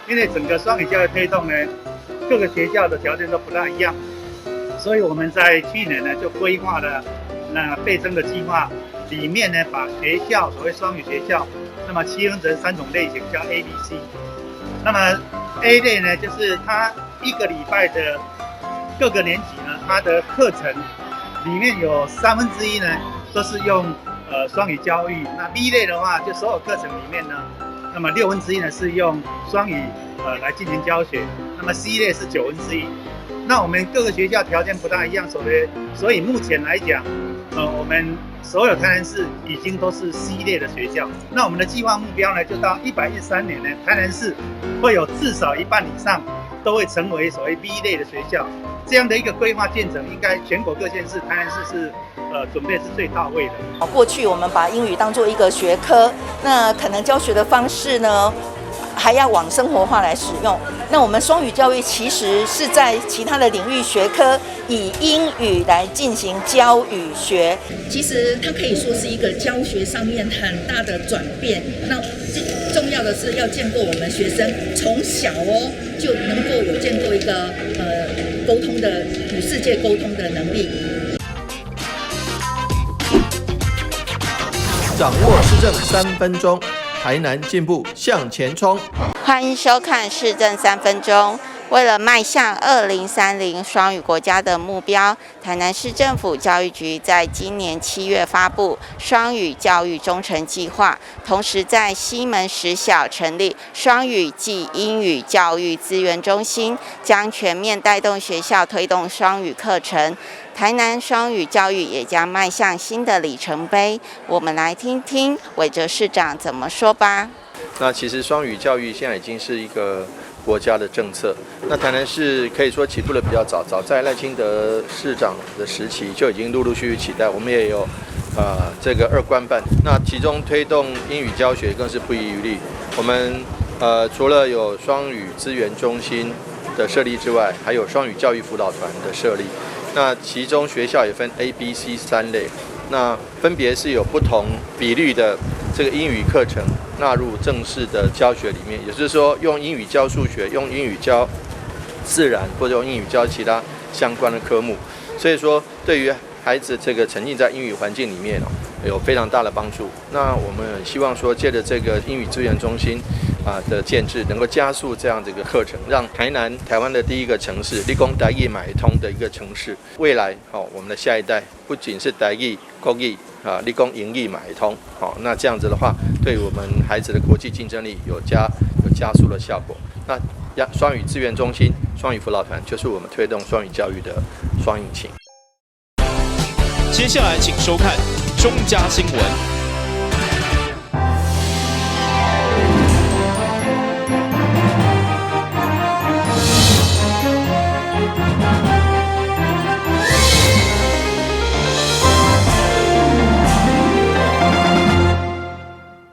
因为整个双语教育推动呢，各个学校的条件都不大一样，所以我们在去年呢就规划了倍增的计划，里面呢把学校所谓双语学校，那么区分成3种类型，叫 A、B、C。那么 A 类呢，就是它一个礼拜的各个年级呢，它的课程里面有1/3呢都是用双语教育。那 B 类的话，就所有课程里面呢，那么1/6呢是用双语来进行教学。那么 C 类是1/9。那我们各个学校条件不大一样，所以目前来讲，我们所有台南市已经都是 C 类的学校。那我们的计划目标呢，就到113年呢，台南市会有至少1半以上都会成为所谓 B 类的学校。这样的一个规划建成，应该全国各县市，台南市是准备是最到位的。过去我们把英语当作一个学科，那可能教学的方式呢，还要往生活化来使用。那我们双语教育其实是在其他的领域学科以英语来进行教语学，其实它可以说是一个教学上面很大的转变。那重要的是要建构我们学生从小就能够有建构一个沟通的与世界沟通的能力。掌握市政3分钟，台南进步向前冲。欢迎收看市政3分钟。为了迈向2030双语国家的目标，台南市政府教育局在今年7月发布双语教育忠诚计划，同时在西门10小成立双语暨英语教育资源中心，将全面带动学校推动双语课程。台南双语教育也将迈向新的里程碑。我们来听听韦哲市长怎么说吧。那其实双语教育现在已经是一个国家的政策。那台南市可以说起步的比较早，早在赖清德市长的时期就已经陆陆续续期待，我们也有这个2官办。那其中推动英语教学更是不遗余力。我们除了有双语资源中心的设立之外，还有双语教育辅导团的设立。那其中学校也分 A、B、C 3类，那分别是有不同比率的这个英语课程纳入正式的教学里面，也就是说，用英语教数学，用英语教自然，或者用英语教其他相关的科目。所以说，对于孩子这个沉浸在英语环境里面有非常大的帮助。那我们希望说，借着这个英语资源中心的建制，能够加速这样的一个课程，让台湾的第一个城市，你讲台语买通的一个城市，未来我们的下一代不仅是台语、国语你讲英语买通，那这样子的话，对我们孩子的国际竞争力有加速的效果。那双语资源中心、双语辅导团就是我们推动双语教育的双引擎。接下来请收看中嘉新闻。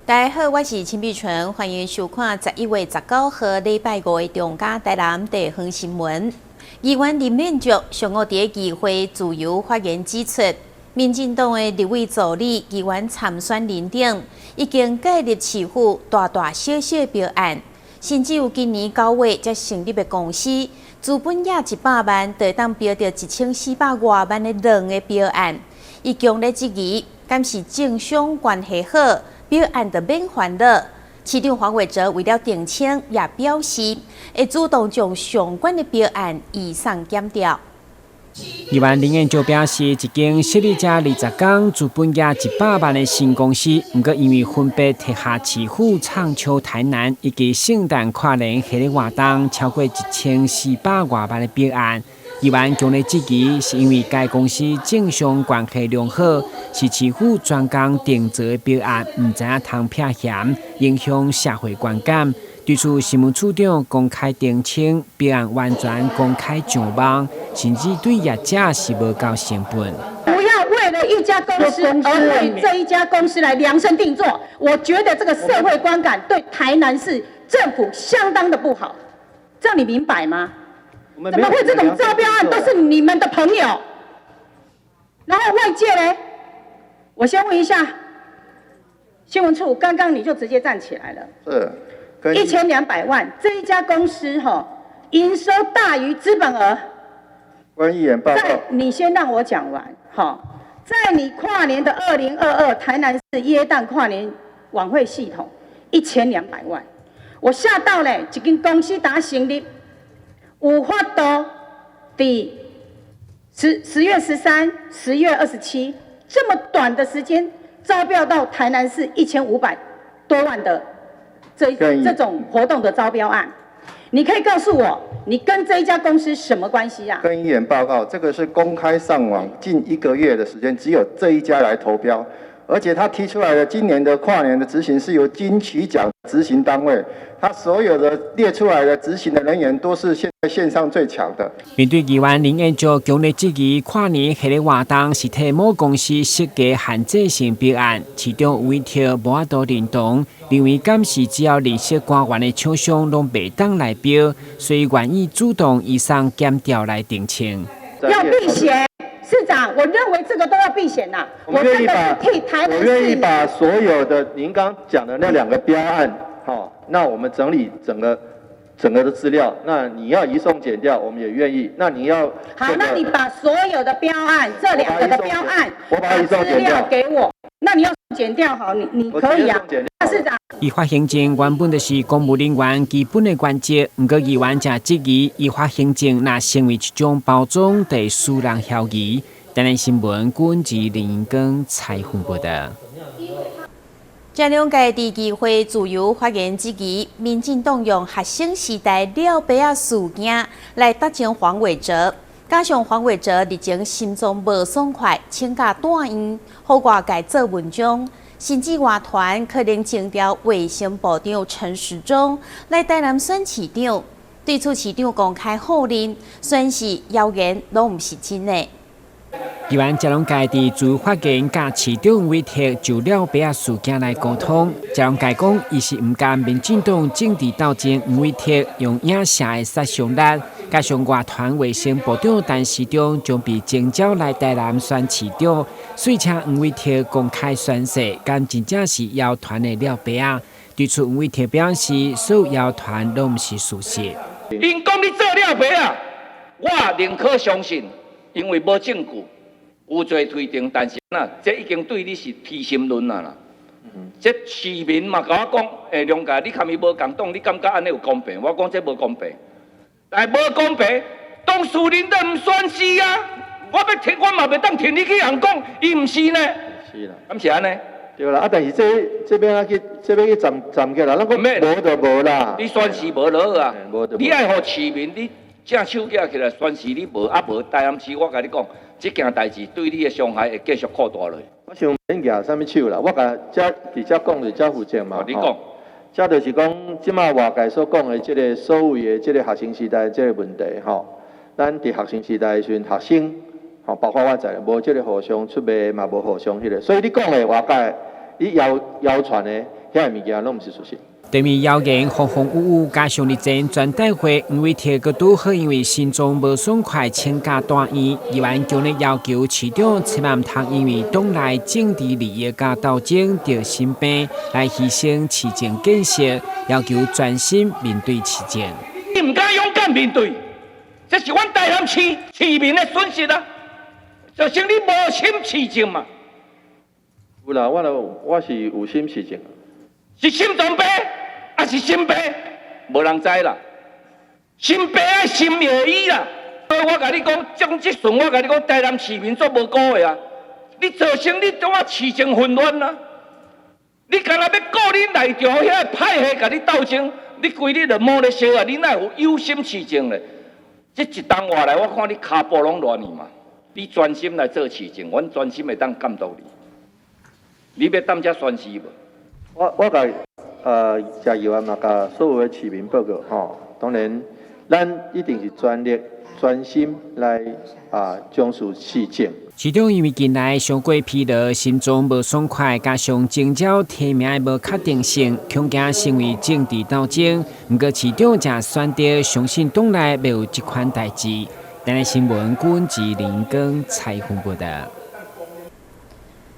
大家好，我是陈碧纯，欢迎收看11月19号礼拜5的中嘉台南地方新闻。议员林彦竹上午在议会自由发言指出，民进党的立委助理议员参选人等已经介入市府大小小标案，甚至有今年9月才成立的公司，资本也100万，就当标到1400多万的2个标案，伊强烈质疑，敢是政商关系好？标案的免还了，市长黄伟哲为了澄清，也表示会主动将相关的标案移送检调。议员林彦竹表示，一间设立才20天、资本也100万的新公司，不过因为分别踢下市府畅秋台南以及圣诞跨年系列活动超过1400多万的标案。议员强烈质疑，是因为该公司政商关系良好，是市府专工定做的标案，唔知影通避嫌，影响社会观感。对此，新闻处长公开澄清，标案完全公开上网，甚至对业者是无够成本。不要为了一家公司而对这一家公司来量身定做，我觉得这个社会观感对台南市政府相当的不好，这样你明白吗？怎么会这种招标案都是你们的朋友？然后外界呢？我先问一下新闻处，刚刚你就直接站起来了。是。1200万，这一家公司营收大于资本额。关议员报告。你先让我讲完，在你跨年的2022台南市耶诞跨年晚会系统1200万，我吓到嘞，一间公司打成立，有法度第10月13、10月27这么短的时间招标到台南市1500多万的这种活动的招标案，你可以告诉我，你跟这一家公司什么关系啊？跟议员报告，这个是公开上网，近1个月的时间，只有这一家来投标，而且他提出来的今年的跨年的执行是由金曲奖执行单位，他所有的列出来的执行的人员都是现在线上最强的。面对议员林彦竹强烈质疑跨年系列活动是替某公司设计限制性标案，其中有一条无法度认同，认为敢是只要联系官员的厂商拢袂当来标，所以愿意主动移上检调来澄清。要避嫌，市长，我认为这个都要避嫌呐。我真的是替台南市。我愿意把所有的您刚讲的那2个标案，那我们整理整个的资料，那你要移送检调，我们也愿意。那你要好，那你把所有的标案，这2个的标案，我把它移送检调给我。那你要检调好，你可以啊，市长。依法行政原本就是公务人员基本的原则，不过议员则质疑依法行政若成为一种包装，对私人效益。台南新闻管制林英光采访报道。这2届地议会自由发言之期，民进党用学生时代了白啊事件来达成黄伟哲，加上黄伟哲日前心中无爽快，请假带院，好我改做文章，甚至外团可能征调卫生部长陈时中来台南选市长。对此，市长公开否认，算是谣言，拢唔是真的。议员嘉龙界伫自发言甲市长委托就了白啊事件来沟通，嘉龙界讲，伊是唔甘民进党政治斗争唔委托用影射的杀伤力，加上外团卫生部长陈市长将被征召来台南选市长，所以请唔委托公开宣誓，敢真正是谣传的了白啊。对此，唔委托表示，所有谣传都唔是事实。因讲你做了白啊，我宁可相信。因为无证据，有罪推定，但是这已经对你是批心论啦。这市民嘛，甲我讲，梁家，你看伊无共党，你感觉安尼有公平？我讲这无公平，但无公平，当事人都唔选是啊！我嘛袂当听你去人讲，伊唔是呢？是啦，敢是安尼？对啦，但是这边要去站起来，咱讲无就无啦。你选是无落啊，你爱互市民你。正手举起来，宣誓你无台南市，我甲你讲，这件代志对你的伤害会继续扩大落。我想免举啥物手啦，我甲直接讲就遮负责嘛。你讲，遮就是讲，即马外界所讲的这个所谓的这个学生时代这个问题咱伫学生时代时阵，学生包括我在，无这个互相出卖嘛，无互相迄个，所以你讲的外界，你谣传的遐物件，拢毋是事实。对面谣言风风雨雨，加上日前全代会因为贴个拄好，因为心中无爽快，请假带院，议员强烈要求市长千万唔通因为党内政治利益甲斗争着心病，来牺牲市政建设，要求专心面对市政。你唔敢勇敢面对，这是阮台南市民的损失啊！就是你无心市政嘛。有啦，我是有心市政，是心脏病。还是心病，无人知啦。心病爱心会医啦。我甲你讲，蒋介石，我甲你讲，台南市民做无辜的啊。你造成你怎啊市政混乱啊？你干那要顾你内调遐派系甲你斗争，你规日就摸咧烧啊！你哪有有心市政咧？这一冬话来，我看你骹步拢乱去嘛。你专心来做市政，阮专心会当监督你。你要当遮宣誓无？我甲。加议员嘛，甲所有的市民报告当然，咱一定是专力、专心来将事市政。市长因为近来上过疲劳，心中无爽快，加上征召提名的无确定性，恐惊成为政治斗争。不过市长则选择相信党内没有这款代志。台南新闻管制林光采访报道。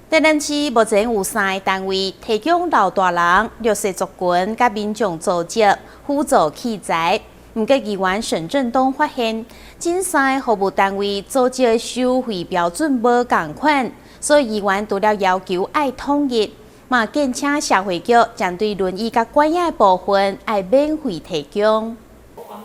台南市目前有3个单位提供老大人、弱势族群甲民众组织辅助器材。不过，议员沈振东发现，这3个服务单位组织收费标准无同款，所以议员除了要求爱统一，嘛建请社会局针对轮椅甲拐杖部分爱免费提供。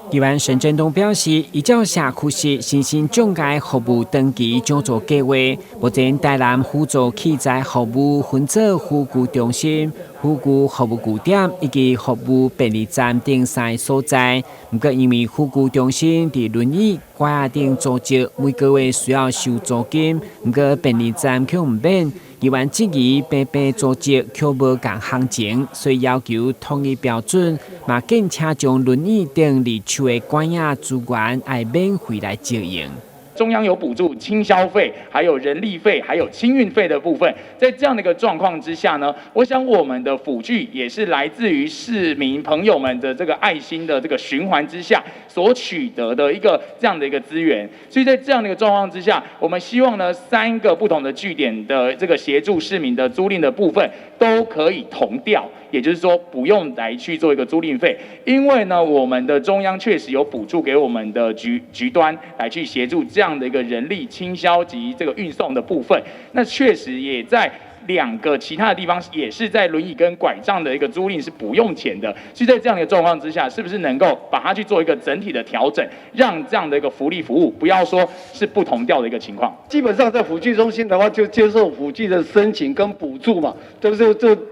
议员沈振东表示，依照社区式新兴障碍服务登记奖助计划，目前台南辅助器材服务分做辅具中心、辅具服务据点以及服务便利站等3个所在。不过，因为辅具中心伫轮椅、拐杖等组织每个月需要收租金，不过便利站却唔免。议员质疑平平组织却无共行情，所以要求统一标准，嘛建请将轮椅等离手的拐杖资源爱免费来借用。中央有补助轻消费，还有人力费，还有轻运费的部分。在这样的一个状况之下呢，我想我们的辅具也是来自于市民朋友们的这个爱心的这个循环之下所取得的一个这样的一个资源。所以在这样的一个状况之下，我们希望呢3个不同的据点的这个协助市民的租赁的部分都可以同调。也就是说，不用来去做一个租赁费，因为呢，我们的中央确实有补助给我们的局端来去协助这样的一个人力倾销及这个运送的部分。那确实也在2个其他的地方，也是在轮椅跟拐杖的一个租赁是不用钱的。所以在这样的一个状况之下，是不是能够把它去做一个整体的调整，让这样的一个福利服务不要说是不同调的一个情况？基本上在辅具中心的话，就接受辅具的申请跟补助嘛，这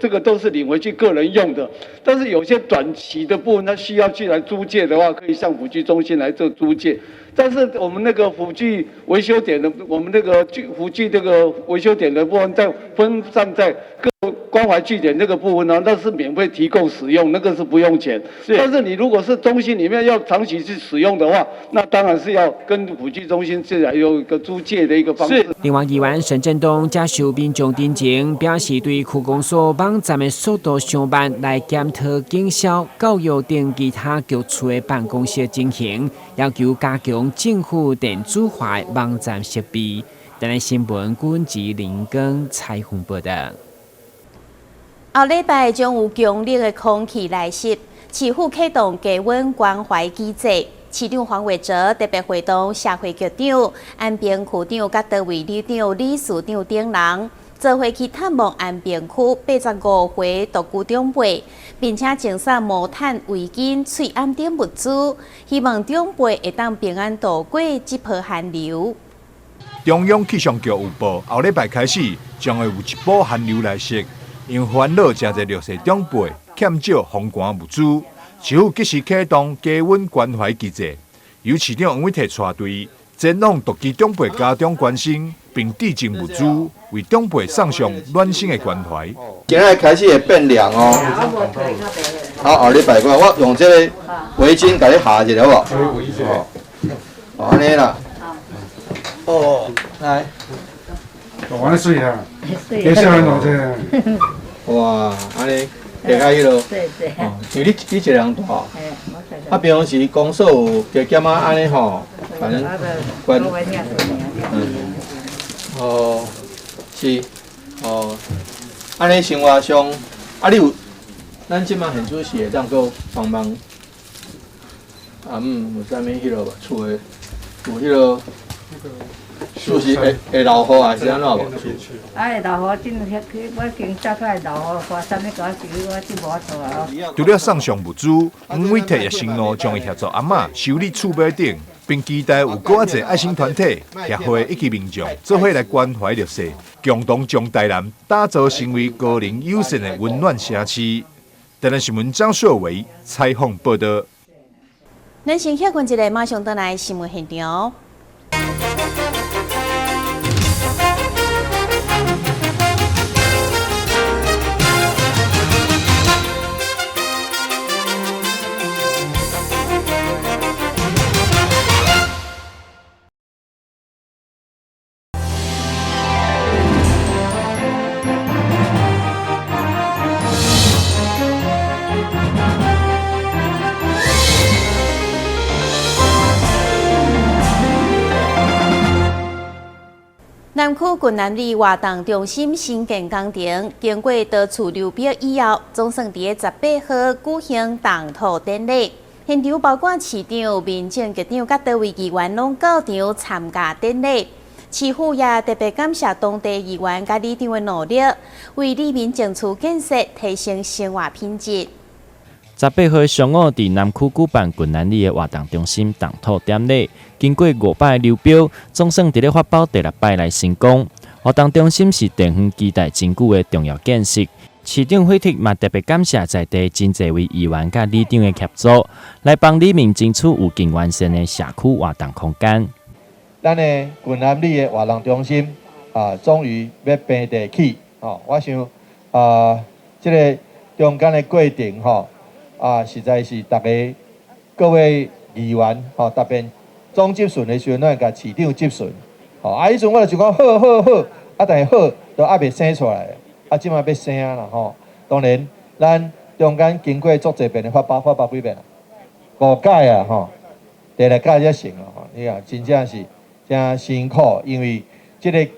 个都是领回去个人用的。但是有些短期的部分，它需要去来租借的话，可以向辅具中心来做租借。但是我们那个辅具维修点的，我们那个辅具这个维修点的部分，在分散在各关怀据点这个部分呢，那是免费提供使用，那个是不用钱。但是你如果是中心里面要长期去使用的话，那当然是要跟辅具中心自然有一个租借的一个方式。另外，议员沈振东接受民众陈情，表示对区公所网站的速度上慢，来检讨警消、教育等其他局处的办公室进行，要求加强政府电子化网站设备。台南新闻军及林根采访报道。后礼拜将有强烈的空气来袭，市府启动低温关怀机制。市长黄伟哲特别会同社会局长、安平区长、甲多位里长、理事长等人，做伙去探望安平区85岁独居长辈，并且赠送毛毯、围巾、喙安等物资，希望长辈会当平安度过这波寒流。中央气象局有报，后礼拜开始将会有一波寒流来袭，因烦恼真侪弱势长辈欠少风寒物资。市府及时启动低温关怀机制，由市长黄伟哲带队前往独居长辈家中关心，并递进物资，为长辈送上暖心的关怀。今日开始会变凉哦。好，后礼拜我用这个围巾给你下一下，好不好？哦，安尼啦。哦，来。玩得水啊！给小人弄这。哇，安尼。加较迄落，哦，因为你一个人大，啊，平常时公所有加减啊，安尼吼，反正关，哦，是，哦，安尼生活上，啊，你有，咱即马现主是会当够帮忙，有啥物迄落厝诶，有迄落。就是会老雨还是安怎无？会老雨，真我经早起会老雨，花啥物搞事，我真无做啊。除了送上物资，黄伟哲也承诺将会协助阿嬷修理厝尾顶，并期待有更仔爱心团体、协会以及民众做伙来关怀弱势，共同将台南打造成为高龄友善的温暖城市。台南新闻张硕维采访报道。咱先歇困一下，马上回来新闻现场。南区军南里活动中心新建工程，经过多处流标以后，总算伫18号举行动土典礼。现场包括市长、民政局长、甲多位议员拢到场参加典礼。市府也特别感谢当地议员甲里长的努力，为里民争取建设，提升生活品质。18号上午伫南区举办军南里的活动中心动土典礼，经过5摆流标，总算伫咧发包第6摆来成功。活动中心是地方期待真久的重要建设。市长惠特嘛特别感谢在地真侪位议员甲里长的协助，来帮里民争取有更完善的社区活动空间。咱的军南里的活动中心终于要平地起我想这个中间的过程实在是大家各位议员特别总接顺的时阵，咱甲市长接顺迄阵我就讲好，但是好都还未生出来，即马要生啦当然，咱中间经过足侪遍的发包几遍5届第6届才成你看真正是真辛苦，因为这个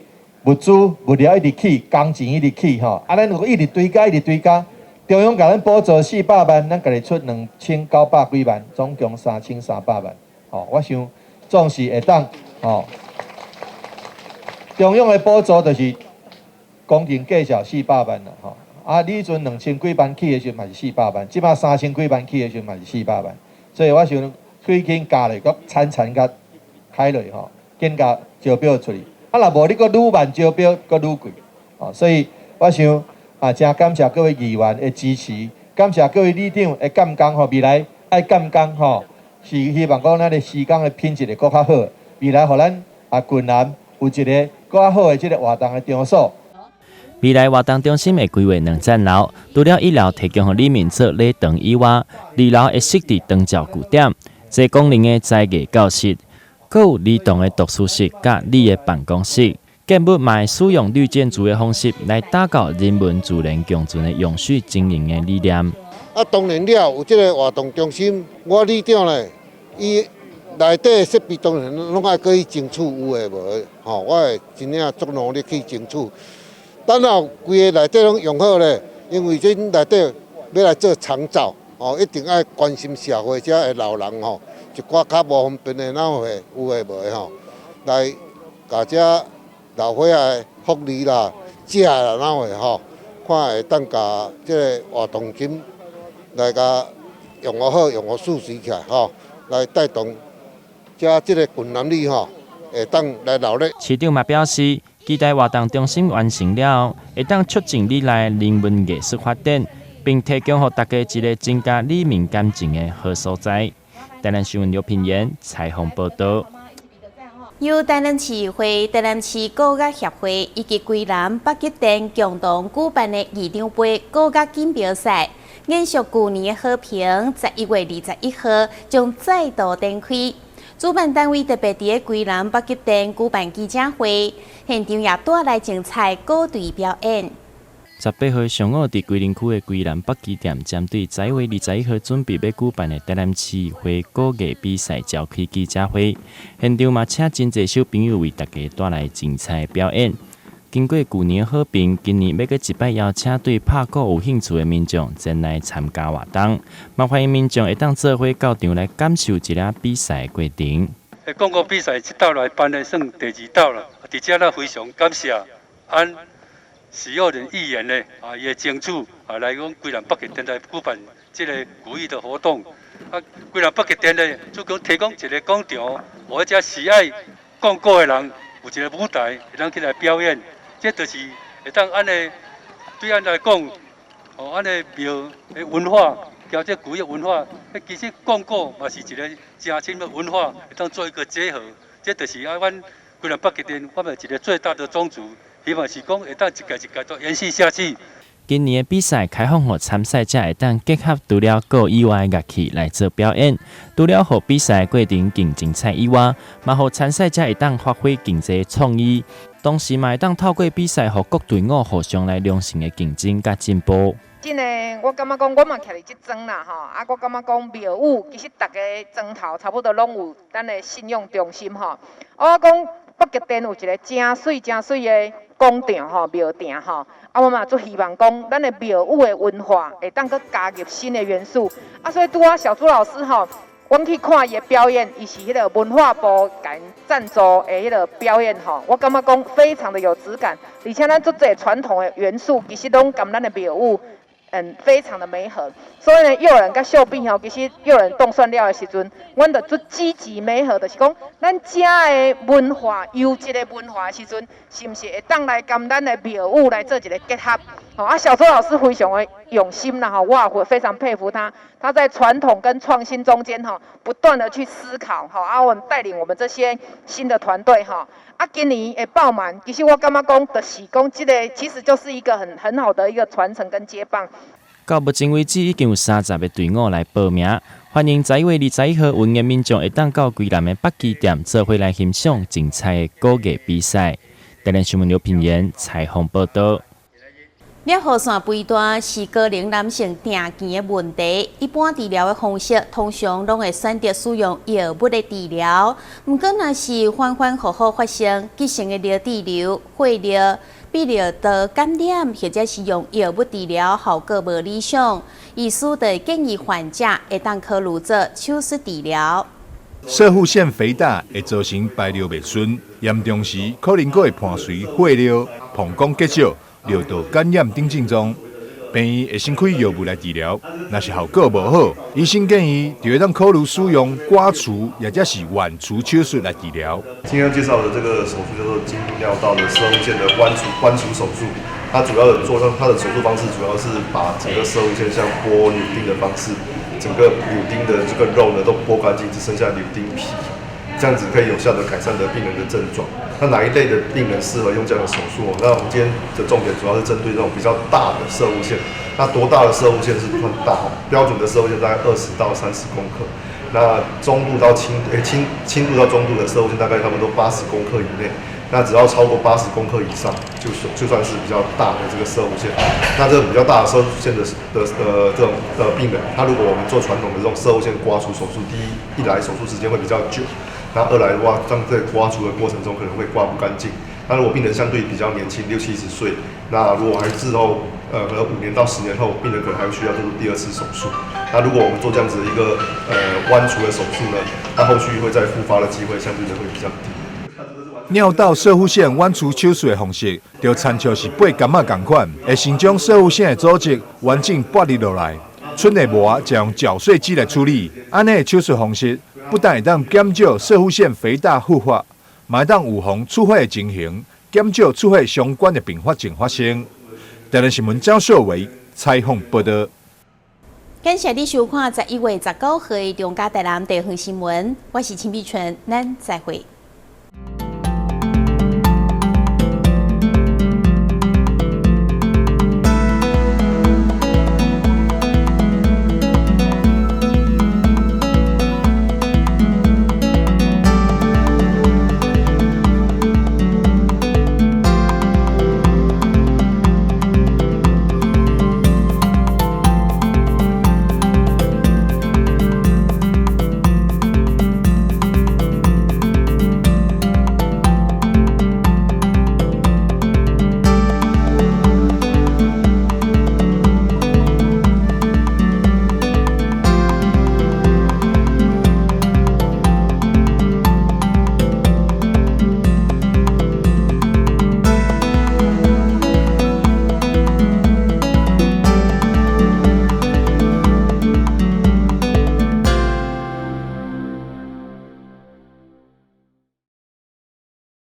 物料一直起，工钱一直起咱如果一直追加。中央甲咱补助400万，咱家己出2900几万，总共3300万。我想总是会当中央的补助就是工程计数400万啦你迄阵2000几万起的时候嘛是400万，即马3000几万起的时候嘛是400万，所以我想最近加落搁惨甲开落紧甲招标出去。若无你搁愈慢招标，搁愈贵所以我想。真感谢各位议员的支持，感谢各位里长的监工未来爱监工是希望讲咱的施工的品质会搁较好，未来互咱军南有一个搁较好的这个活动的场所。未来活动中心会规划2层楼，除了1楼提供予里民做礼堂以外，2楼会设置灯照据点、多功能的载艺教室，阁有儿童的读书室甲你的办公室。建物嘛会使用绿建筑的方式来打造人文自然共存的永续经营的理念。当然了，有这个活动中心，我里长呢，伊内底的设备当然拢爱可以争取有诶无的，我会真正足努力去争取。等后规个内底拢用好咧，因为这内底要来做长照，一定爱关心社会遮的老人一寡较无方便的有诶无的来甲遮。老伙仔福利啦、食啦，看会当甲即个活动金来甲用好、用舒适起来来带动遮即个军南里会当来努力。市长嘛表示，期待活动中心完成了后，会当促进里内人文艺术发展，并提供予大家一个增加里民感情的好所在。台南新闻刘品言采访报道。由台南市议会、台南市高甲协会以及规南北极店共同举办的议长杯高甲锦标赛，延续去年的好评，11月21号将再度展开。主办单位特别伫规南北极店举办记者会，现场也带来精彩歌队表演。18号上午，伫桂林区的桂南北极店，针对11月21号准备要举办的台南市议会歌艺比赛召开记者会，现场嘛请真侪小朋友为大家带来精彩表演。经过去年好评，今年要搁一摆邀请对拍鼓有兴趣的民众前来参加活动，嘛欢迎民众会当做伙到场来感受一下比赛过程。广告比赛这道来办的算第2道了，伫遮咱非常感谢按许有人议员呢也争取来讲桂南北极店来举办这个古艺的活动。桂南北极店呢，主讲提供一个广场，或者喜爱广告的人有一个舞台，会当起来表演。这就是会当按呢对咱来讲，按呢庙的文化，加这古艺文化，其实广告嘛是一个真深的文化，会当做一个结合。这就是阮桂南北极店，我们一个最大的宗旨。希望是讲会当一届一届都延续下去。今年的比赛开放予参赛者会当结合除了鼓以外的乐器来做表演，除了予比赛过程更精彩以外，嘛予参赛者会当发挥更侪创意，同时嘛会当透过比赛予各队伍互相来良性的竞争甲进步。真诶，我感觉讲我嘛徛伫即庄啦我感觉讲庙宇其实大家庄头差不多拢有咱的信用中心我讲。北极点有一个真水的宫殿吼、庙埕吼，我嘛足希望讲咱的庙宇的文化会当去加入新的元素，所以拄啊小朱老师吼。阮去看伊的表演，伊是迄个文化部甲因赞助的迄个表演吼，我感觉讲非常的有质感，而且咱足侪传统的元素，其实拢跟咱的庙宇非常的美好。所以呢，幼人甲小品吼，其实幼人动算了的时阵，阮就足积极美好，就是讲咱遮的文化、优质的文化的时阵，是毋是会当来跟咱的庙宇来做一个结合？小周老师非常的用心啦，我也非常佩服他。他在传统跟创新中间不断的去思考，我们带领我们这些新的团队今年的爆满，其实我感觉讲就是讲这个其实就是一个很好的一个传承跟接棒。到目前为止，已经有30个队伍来报名，欢迎11月21号文艺民众会当到桂南的北极点做伙来欣赏精彩的歌艺比赛。台南新闻刘品言采访报道。了雨伞肥大是高龄男性定见的问题，一般治疗的方式通常拢会选择使用药物的治疗。不过，若是反反复复发生急性的尿滞留、血尿、泌尿道感染，或者是用药物治疗效果无理想，医师就建议患者会当考虑做手术治疗。射护腺肥大会造成排尿袂顺，严重时可能会伴随血尿、膀胱结石、尿道感染等症状，病医会先开药物来治疗。若是效果无好，医生建议就会当考虑使用刮除或者是剜除手术来治疗。今天介绍的这个手术叫做经泌尿道的射护腺的剜除手术。它主要的做它的手术方式主要是把整个射护腺像剥柳丁的方式，整个柳丁的这个肉呢都剥干净，只剩下柳丁皮。这样子可以有效的改善的病人的症状。那哪一类的病人适合用这样的手术？那我们今天的重点主要是针对这种比较大的射护腺。那多大的射护腺是算大？标准的射护腺大概20到30公克。那中度到轻度到中度的射护腺大概差不多80公克以内。那只要超过80公克以上，就算是比较大的这个射护腺。那这个比较大的射护腺的这种病人，他如果我们做传统的这种射护腺刮除手术，第一来手术时间会比较久，那二来的话，在刮除的过程中可能会刮不干净。那如果病人相对比较年轻，60、70岁，那如果还之后可能5年到10年后，病人可能还需要做出第2次手术。那如果我们做这样子的一个剜除的手术呢，那后续会再复发的机会相对的会比较低。尿道射护腺剜除手术的方式，就参照是8感仔同款，会先将射护腺的组织完整剥离落来，剩的膜再用绞碎机来处理。安尼的手术方式，不但会当减少射护腺肥大复发，嘛会当预防出血的情形，减少出血相关的并发症发生。台南新闻张秀维采访报道。感谢你收看11月19号的中嘉台南地方新闻，我是秦碧纯，咱再会。